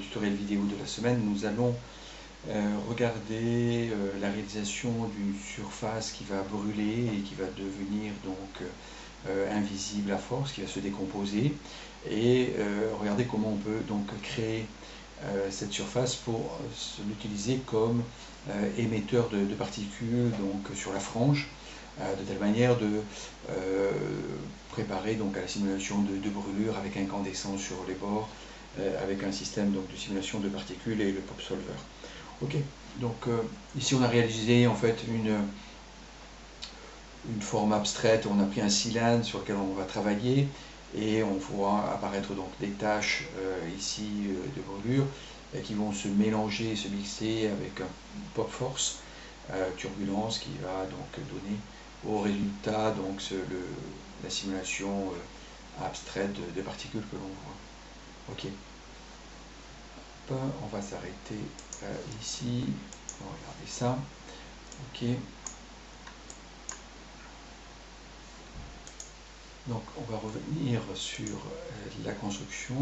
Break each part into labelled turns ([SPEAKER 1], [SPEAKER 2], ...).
[SPEAKER 1] tutoriel vidéo de la semaine, nous allons regarder la réalisation d'une surface qui va brûler et qui va devenir donc invisible à force, qui va se décomposer, et regarder comment on peut donc créer cette surface pour l'utiliser comme émetteur de particules donc sur la frange, de telle manière de préparer donc à la simulation de brûlure avec incandescence sur les bords, avec un système donc de simulation de particules et le pop solver. Ok, donc ici on a réalisé en fait une forme abstraite. On a pris un cylindre sur lequel on va travailler et on voit apparaître donc des taches ici de brûlure qui vont se mélanger, se mixer avec un pop force, turbulence, qui va donc donner au résultat donc la simulation abstraite de particules que l'on voit. Ok, on va s'arrêter ici, on va regarder ça. Ok, donc on va revenir sur la construction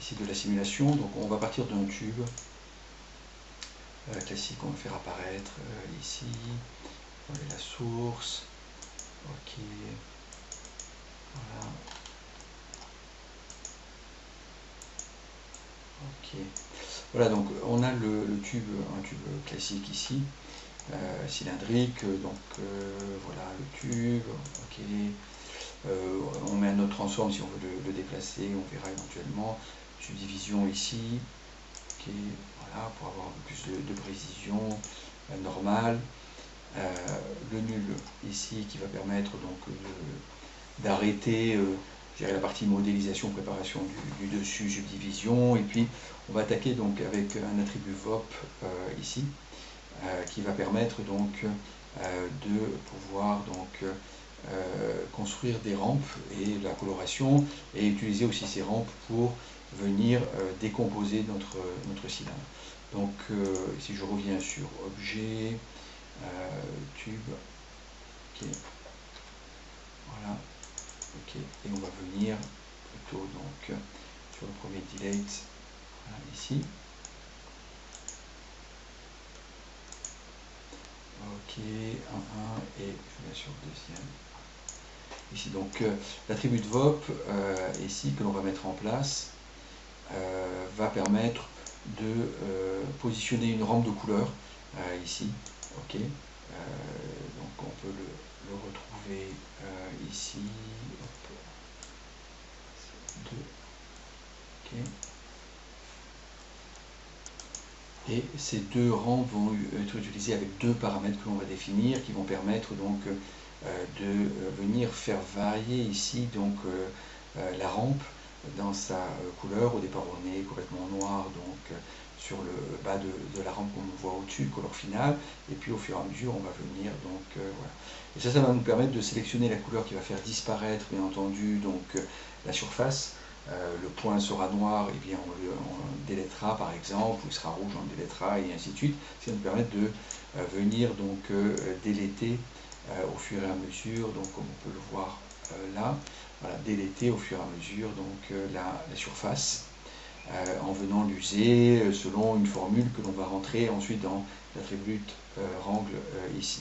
[SPEAKER 1] ici de la simulation. Donc on va partir d'un tube classique, on va faire apparaître ici, voilà la source. Ok, voilà. Ok, voilà, donc on a un tube classique ici, cylindrique, donc voilà le tube. Ok, on met un autre transform si on veut le déplacer, on verra éventuellement. Subdivision ici, ok, voilà, pour avoir un peu plus de précision normale. Le nul ici qui va permettre donc d'arrêter la partie modélisation, préparation du dessus, subdivision, et puis on va attaquer donc avec un attribut VOP ici, qui va permettre donc de pouvoir donc construire des rampes et la coloration, et utiliser aussi ces rampes pour venir décomposer notre cylindre. Donc si je reviens sur objet, tube, ok, voilà. Ok, et on va venir plutôt donc sur le premier delete, voilà, ici. Ok, 1, 1, et je mets sur le deuxième. Ici, donc l'attribut de VOP, ici, que l'on va mettre en place, va permettre de positionner une rampe de couleur, ici. Ok, donc on peut le retrouver ici. Hop. 2. Ok. Et ces deux rampes vont être utilisées avec deux paramètres que l'on va définir, qui vont permettre donc de venir faire varier ici donc la rampe dans sa couleur. Au départ on est complètement noir, donc sur le bas de la rampe qu'on voit au-dessus, couleur finale, et puis au fur et à mesure on va venir donc voilà. Et ça va nous permettre de sélectionner la couleur qui va faire disparaître bien entendu donc la surface. Le point sera noir, et bien on délettera par exemple, ou il sera rouge, on délettera, et ainsi de suite. Ça va nous permettre de venir donc déletter au fur et à mesure, donc comme on peut le voir là, voilà, déletter au fur et à mesure donc la surface, en venant l'user selon une formule que l'on va rentrer ensuite dans l'attribut rangle ici.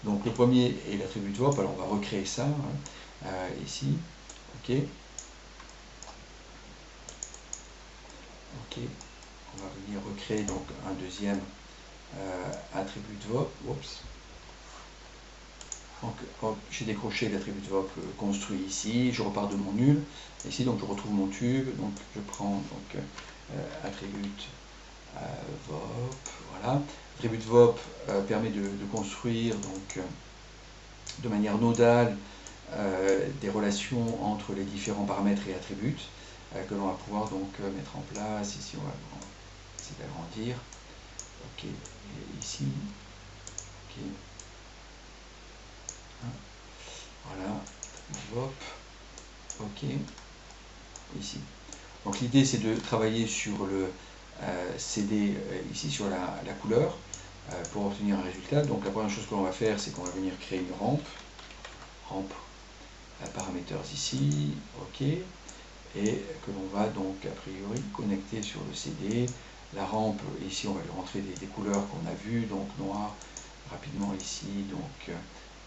[SPEAKER 1] Donc le premier est l'attribut VOP, alors on va recréer ça ici, ok. Ok, on va venir recréer donc un deuxième attribut de VOP. Oups. Donc j'ai décroché l'attribut de VOP construit ici, je repars de mon nul, ici donc je retrouve mon tube, donc je prends donc attribut VOP, voilà. Attribut VOP permet de construire donc de manière nodale des relations entre les différents paramètres et attributs que l'on va pouvoir donc mettre en place. Ici on va essayer d'agrandir, ok, et ici, ok, voilà, VOP, ok, ici. Donc l'idée c'est de travailler sur le CD ici sur la couleur pour obtenir un résultat. Donc la première chose que l'on va faire, c'est qu'on va venir créer une rampe parameters ici, ok. et que l'on va donc a priori connecter sur le CD. La rampe, ici on va lui rentrer des couleurs qu'on a vues, donc noir rapidement ici, donc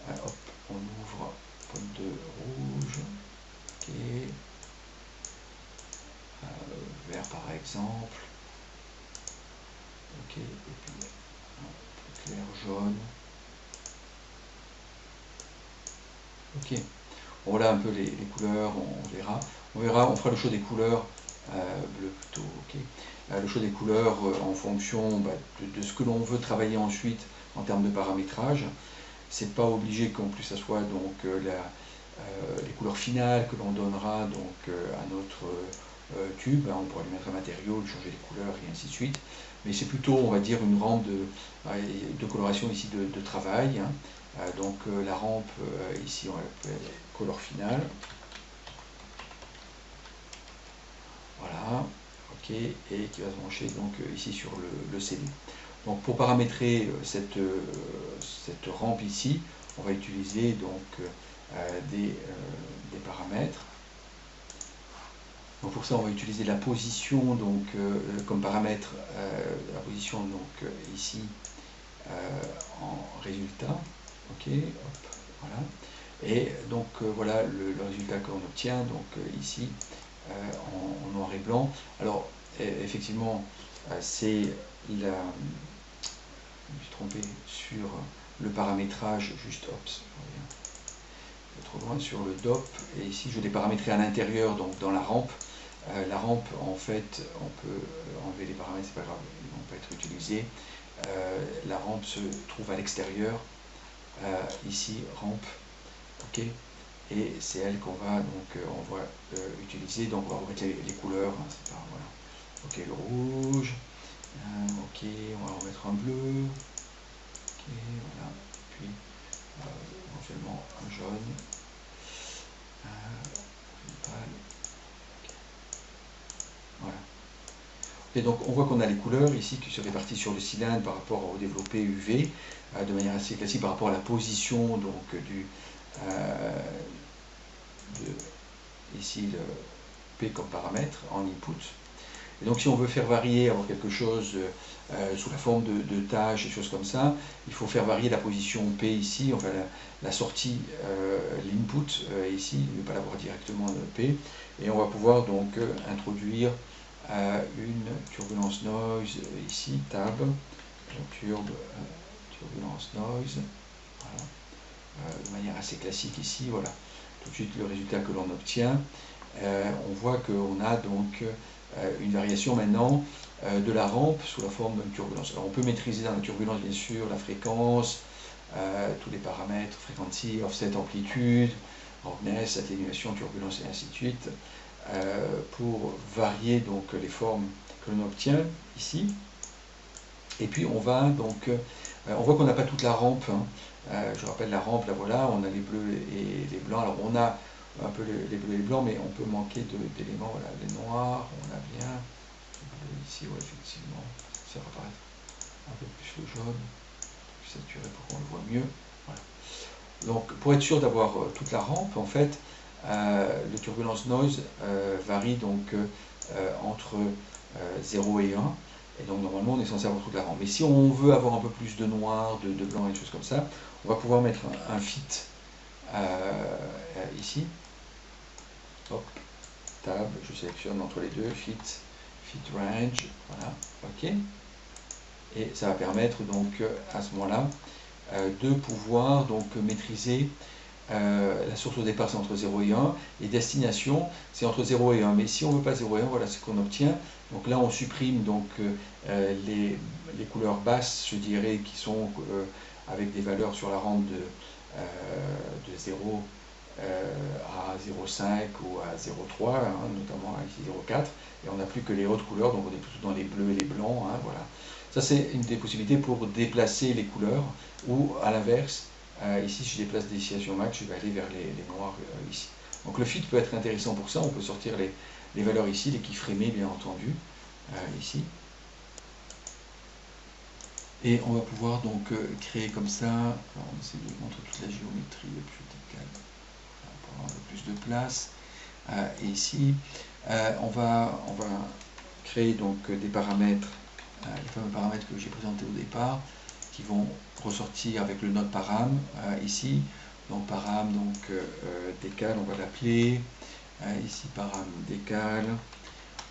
[SPEAKER 1] hop, on ouvre pointe de rouge, ok, vert par exemple, ok, et puis un plus clair jaune, ok. Voilà un peu les couleurs, on verra, on fera le choix des couleurs, bleu plutôt, ok. Le choix des couleurs en fonction de ce que l'on veut travailler ensuite en termes de paramétrage. C'est pas obligé qu'en plus ça soit donc les couleurs finales que l'on donnera donc à notre tube. On pourra lui mettre un matériau, lui changer les couleurs et ainsi de suite. Mais c'est plutôt, on va dire, une rampe de coloration ici de travail. Hein. Donc la rampe ici on l'appelle couleur finale. Voilà, ok, et qui va se brancher donc ici sur le CD. Donc pour paramétrer cette rampe ici, on va utiliser donc des paramètres. Donc pour ça, on va utiliser la position donc comme paramètre, la position donc ici en résultat. Ok, hop, voilà. Et donc voilà le résultat qu'on obtient donc ici en noir et blanc. Alors effectivement, c'est la. Je me suis trompé sur le paramétrage, juste ops, trop loin sur le DOP, et ici je l'ai paramétré à l'intérieur, donc dans la rampe. La rampe, en fait, on peut enlever les paramètres, c'est pas grave, ils ne vont pas être utilisés. La rampe se trouve à l'extérieur, ici, rampe, ok, et c'est elle qu'on va utiliser, donc on va remettre les couleurs, hein, c'est pas, voilà. Ok, le rouge, ok, on va remettre un bleu, ok, voilà, puis éventuellement un jaune, une pâle, okay. Voilà. Et donc on voit qu'on a les couleurs ici qui se répartissent sur le cylindre par rapport au développé UV, de manière assez classique par rapport à la position donc ici le P comme paramètre en input. Et donc si on veut faire varier, avoir quelque chose sous la forme de tâches, des choses comme ça, il faut faire varier la position P ici, enfin la sortie, l'input ici, ne pas l'avoir directement P, et on va pouvoir donc introduire une turbulence noise ici, tab, turbulence noise, voilà, de manière assez classique ici, voilà, tout de suite le résultat que l'on obtient. On voit qu'on a donc une variation maintenant de la rampe sous la forme d'une turbulence. Alors on peut maîtriser dans la turbulence bien sûr la fréquence, tous les paramètres, frequency, offset, amplitude, roughness, atténuation, turbulence et ainsi de suite, pour varier donc les formes que l'on obtient ici. Et puis on va donc, on voit qu'on n'a pas toute la rampe, hein. Je rappelle la rampe, là voilà, on a les bleus et les blancs. Alors on a un peu les bleus et les blancs, mais on peut manquer d'éléments, voilà, les noirs, on a bien, le bleu ici, ouais, effectivement, ça va apparaître un peu plus le jaune, plus saturé pour qu'on le voit mieux. Voilà. Donc pour être sûr d'avoir toute la rampe, en fait, le turbulence noise varie donc entre 0 et 1. Et donc normalement on est censé avoir toute la rampe. Mais si on veut avoir un peu plus de noir, de blanc et des choses comme ça, on va pouvoir mettre un fit ici. Hop, tab, je sélectionne entre les deux, fit range, voilà, ok. Et ça va permettre donc à ce moment-là de pouvoir donc maîtriser la source au départ c'est entre 0 et 1, et destination c'est entre 0 et 1, mais si on ne veut pas 0 et 1, voilà ce qu'on obtient. Donc là on supprime donc les couleurs basses, je dirais, qui sont avec des valeurs sur la rampe de 0 à 0,5 ou à 0,3, hein, notamment ici 0,4, et on n'a plus que les hautes couleurs, donc on est plutôt dans les bleus et les blancs, hein, voilà. Ça c'est une des possibilités pour déplacer les couleurs, ou à l'inverse, ici si je déplace destination max, je vais aller vers les noirs ici. Donc le fit peut être intéressant pour ça, on peut sortir les valeurs ici, les keyframés bien entendu, ici. Et on va pouvoir donc créer comme ça, alors on essaie de montrer toute la géométrie le plus verticale, pour avoir un peu plus de place. Et ici, On va créer donc des paramètres, les fameux paramètres que j'ai présentés au départ, qui vont ressortir avec le node param ici. Donc param, donc décal, on va l'appeler. Ici param décal.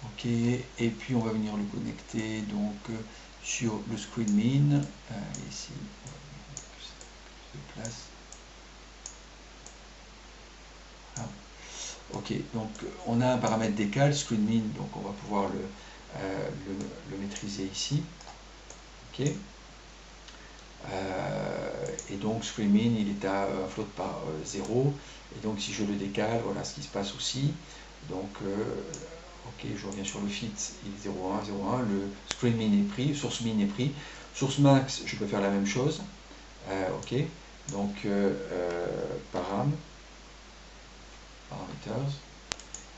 [SPEAKER 1] Ok, et puis on va venir le connecter donc sur le screen min. Ici, on va mettre plus de place. Voilà. Ok, donc on a un paramètre décal, screen min, donc on va pouvoir le maîtriser ici. Ok. Et donc screen min, il est à un float par 0. Et donc si je le décale, voilà ce qui se passe aussi. Donc ok, je reviens sur le fit, il est 0,1, 0,1, le screen min est pris, source min est pris. Source max, je peux faire la même chose. Ok, donc parameters.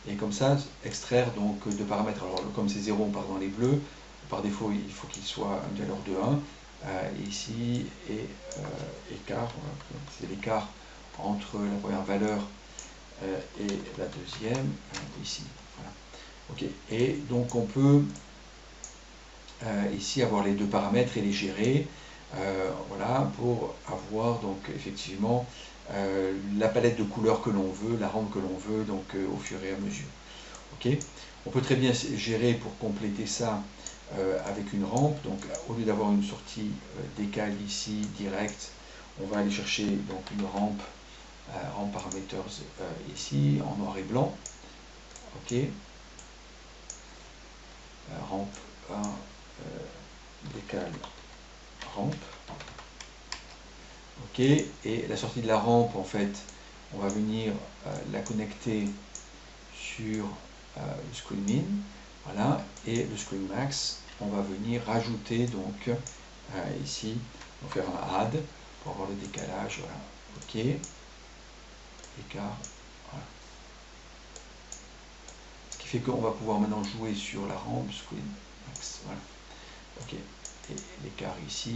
[SPEAKER 1] Et comme ça, extraire donc de paramètres. Alors comme c'est 0, on part dans les bleus. Par défaut, il faut qu'il soit une valeur de 1. Ici, et écart, c'est l'écart entre la première valeur et la deuxième, ici. Voilà. Ok. Et donc on peut ici avoir les deux paramètres et les gérer. Voilà, pour avoir donc effectivement la palette de couleurs que l'on veut, la rampe que l'on veut, donc au fur et à mesure. Ok. On peut très bien gérer pour compléter ça avec une rampe. Donc au lieu d'avoir une sortie décale ici direct, on va aller chercher donc une rampe, rampe parameters ici en noir et blanc. Ok. Rampe 1 décale rampe. Ok, et la sortie de la rampe, en fait, on va venir la connecter sur le screen min, voilà, et le screen max, on va venir rajouter donc ici, on va faire un add pour avoir le décalage, voilà, ok, écart, voilà. Ce qui fait qu'on va pouvoir maintenant jouer sur la rampe, screen max, voilà, ok, et l'écart ici.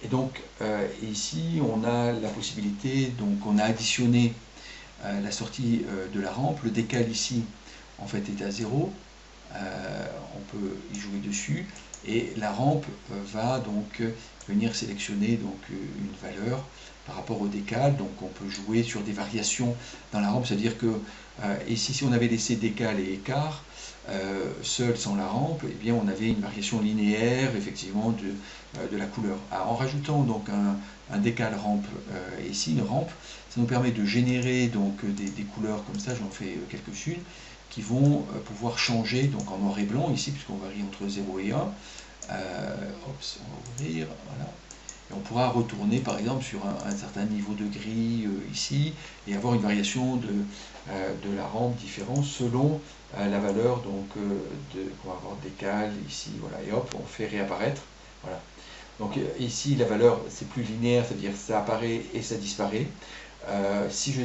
[SPEAKER 1] Et donc ici on a la possibilité, donc on a additionné la sortie de la rampe, le décal ici en fait est à 0, on peut y jouer dessus, et la rampe va donc venir sélectionner donc une valeur par rapport au décal, donc on peut jouer sur des variations dans la rampe, c'est-à-dire que ici si on avait laissé décal et écart, seul sans la rampe, eh bien on avait une variation linéaire effectivement de la couleur. En rajoutant donc un décal rampe ici, une rampe, ça nous permet de générer donc des couleurs comme ça, j'en fais quelques-unes, qui vont pouvoir changer donc en noir et blanc ici, puisqu'on varie entre 0 et 1. Hop, on va ouvrir, voilà. Et on pourra retourner par exemple sur un certain niveau de gris ici, et avoir une variation de la rampe différente selon la valeur donc qu'on va avoir décal ici, voilà, et hop, on fait réapparaître, voilà. Donc ici la valeur c'est plus linéaire, c'est-à-dire ça apparaît et ça disparaît. Si je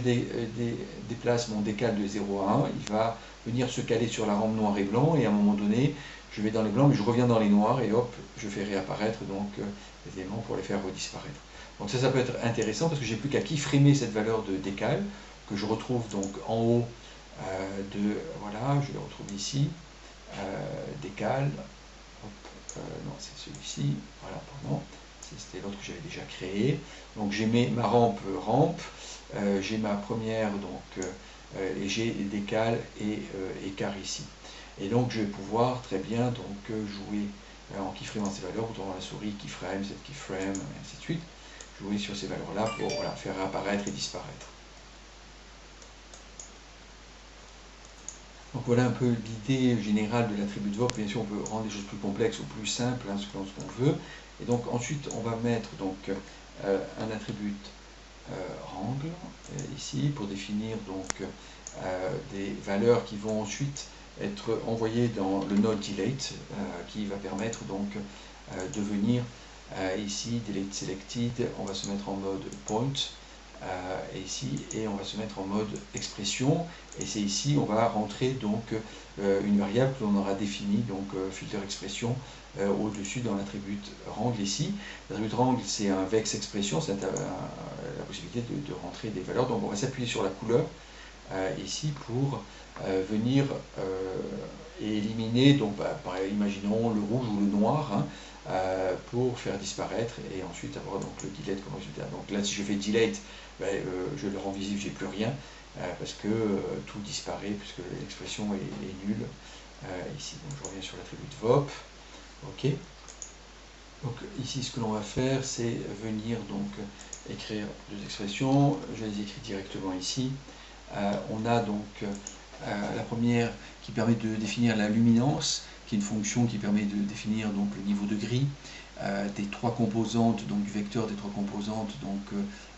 [SPEAKER 1] déplace mon décal de 0 à 1, il va venir se caler sur la rampe noir et blanc, et à un moment donné je vais dans les blancs mais je reviens dans les noirs, et hop, je fais réapparaître donc les éléments pour les faire redisparaître. Donc ça peut être intéressant parce que j'ai plus qu'à keyframer cette valeur de décal que je retrouve donc en haut voilà, je le retrouve ici, décal, hop, non c'est celui-ci, voilà, pardon, c'était l'autre que j'avais déjà créé. Donc j'ai ma rampe, j'ai ma première, donc, et j'ai décal et écart ici. Et donc je vais pouvoir très bien donc jouer en keyframant ces valeurs, autour de la souris, keyframe, cette keyframe, et ainsi de suite, jouer sur ces valeurs-là pour voilà, faire apparaître et disparaître. Donc voilà un peu l'idée générale de l'attribut de VOP. Bien sûr, on peut rendre les choses plus complexes ou plus simples, hein, selon ce qu'on veut. Et donc ensuite, on va mettre donc un attribut rangle ici pour définir donc des valeurs qui vont ensuite être envoyées dans le node delete qui va permettre donc de venir ici delete selected. On va se mettre en mode point. Ici, et on va se mettre en mode expression, et c'est ici on va rentrer donc une variable que l'on aura définie, donc filter expression au-dessus dans l'attribut rangle ici. L'attribut rangle c'est un vex expression, c'est la possibilité de rentrer des valeurs, donc on va s'appuyer sur la couleur ici pour venir et éliminer, donc imaginons le rouge ou le noir, hein, pour faire disparaître et ensuite avoir donc le delete comme résultat. Donc là, si je fais delete, je le rends visible, j'ai plus rien parce que tout disparaît puisque l'expression est nulle ici. Donc je reviens sur l'attribut VOP. Ok. Donc ici, ce que l'on va faire, c'est venir donc écrire deux expressions. Je les écris directement ici. On a donc la première qui permet de définir la luminance, qui est une fonction qui permet de définir donc le niveau de gris des trois composantes, donc du vecteur des trois composantes donc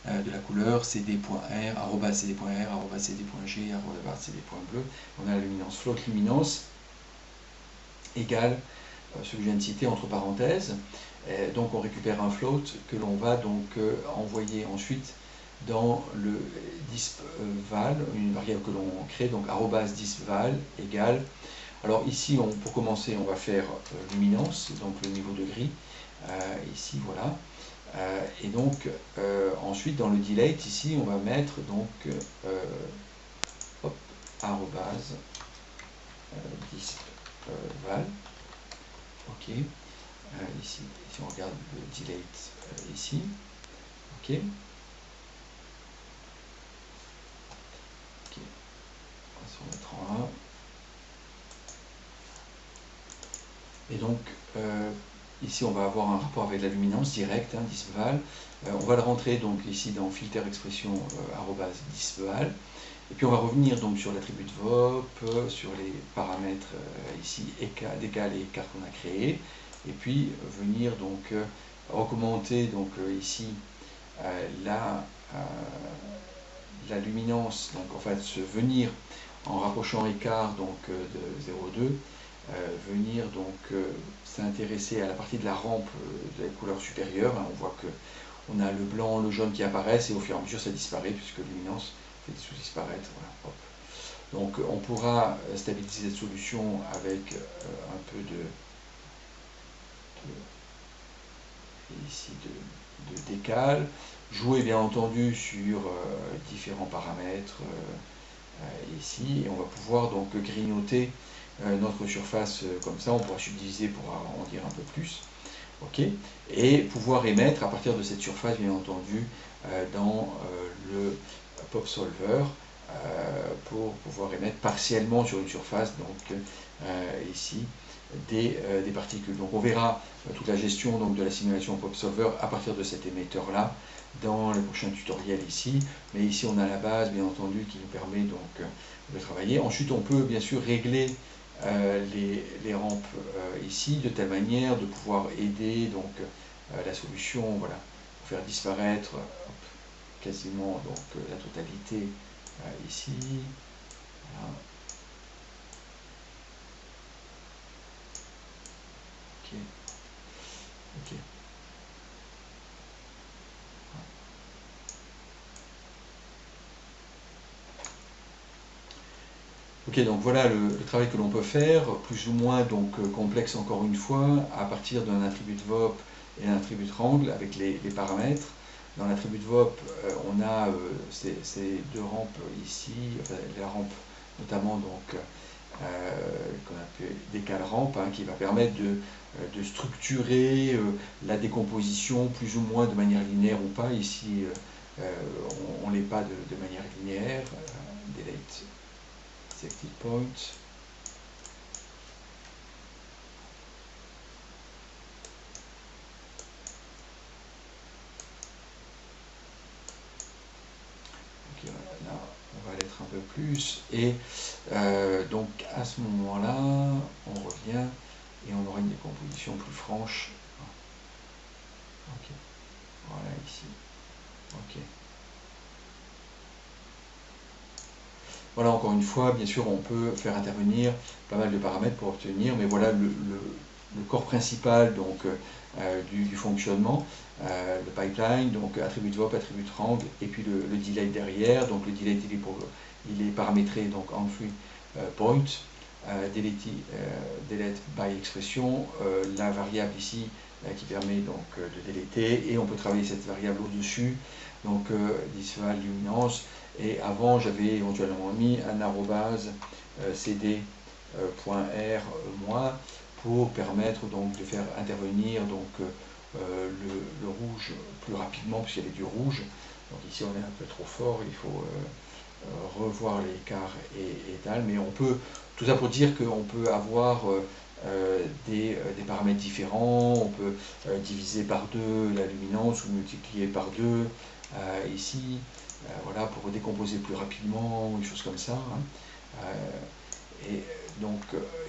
[SPEAKER 1] de la couleur, cd.r, arobase cd.r, arobase cd.g, arobase cd.bleu. On a la luminance, float luminance égale ce que je viens de citer entre parenthèses. Donc on récupère un float que l'on va donc envoyer ensuite dans le dispval, une variable que l'on crée, donc arobase dispval égale. Alors ici, pour commencer, on va faire luminance, donc le niveau de gris, ici, voilà. Et donc, ensuite, dans le delete, ici, on va mettre donc arobase dispval. Ok. Ici, si on regarde le delete ici, ok. On va se remettre en 1. Et donc, ici, on va avoir un rapport avec la luminance directe, hein, dispval. On va le rentrer donc ici dans filter expression arobase dispval. Et puis on va revenir donc sur l'attribut VOP, sur les paramètres ici d'égal et écart qu'on a créé. Et puis venir donc augmenter donc ici la luminance, donc en fait venir en rapprochant écart donc de 0,2, venir donc s'intéresser à la partie de la rampe de la couleur supérieure. On voit que on a le blanc, le jaune qui apparaissent et au fur et à mesure ça disparaît puisque la luminance fait disparaître. Voilà, hop. Donc on pourra stabiliser cette solution avec un peu de décale, jouer bien entendu sur différents paramètres ici, et on va pouvoir donc grignoter notre surface comme ça. On pourra subdiviser pour arrondir un peu plus, ok, et pouvoir émettre à partir de cette surface bien entendu dans le pop solver pour pouvoir émettre partiellement sur une surface, donc ici des particules. Donc on verra toute la gestion donc, de la simulation pop solver à partir de cet émetteur là dans le prochain tutoriel ici, mais ici on a la base bien entendu qui nous permet donc de travailler. Ensuite on peut bien sûr régler les rampes ici de telle manière de pouvoir aider donc la solution, voilà, pour faire disparaître quasiment donc la totalité ici. Voilà. Ok. Ok. Ok, donc voilà le travail que l'on peut faire, plus ou moins donc complexe encore une fois, à partir d'un attribut VOP et d'un attribut rangle avec les paramètres. Dans l'attribut VOP, on a ces deux rampes ici, enfin, la rampe notamment donc qu'on appelle décale rampe, hein, qui va permettre de structurer la décomposition plus ou moins de manière linéaire ou pas. Ici, on ne l'est pas de manière linéaire. Delete selected point. Ok, là, on va l'être un peu plus. Et donc, à ce moment-là, on revient et on aura une décomposition plus franche. Ok, voilà ici. Ok. Voilà, encore une fois, bien sûr, on peut faire intervenir pas mal de paramètres pour obtenir, mais voilà le corps principal donc, du fonctionnement, le pipeline, donc attribut VOP, attribut rangle, et puis le delay derrière. Donc le delay il est paramétré donc entry point, delete by expression, la variable ici qui permet donc de déléter, et on peut travailler cette variable au-dessus, donc disval luminance, et avant j'avais éventuellement mis un arrobase cd.r moi pour permettre donc de faire intervenir donc le rouge plus rapidement, puisqu'il y avait du rouge. Donc ici on est un peu trop fort, il faut revoir l'écart et tal, mais on peut, tout ça pour dire qu'on peut avoir des paramètres différents, on peut diviser par 2 la luminance ou multiplier par 2 ici, voilà, pour décomposer plus rapidement, ou des choses comme ça. Hein. Et donc,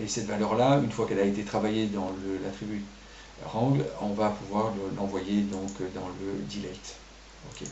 [SPEAKER 1] et cette valeur-là, une fois qu'elle a été travaillée dans l'attribut Wrangle, on va pouvoir l'envoyer donc dans le delete. Okay.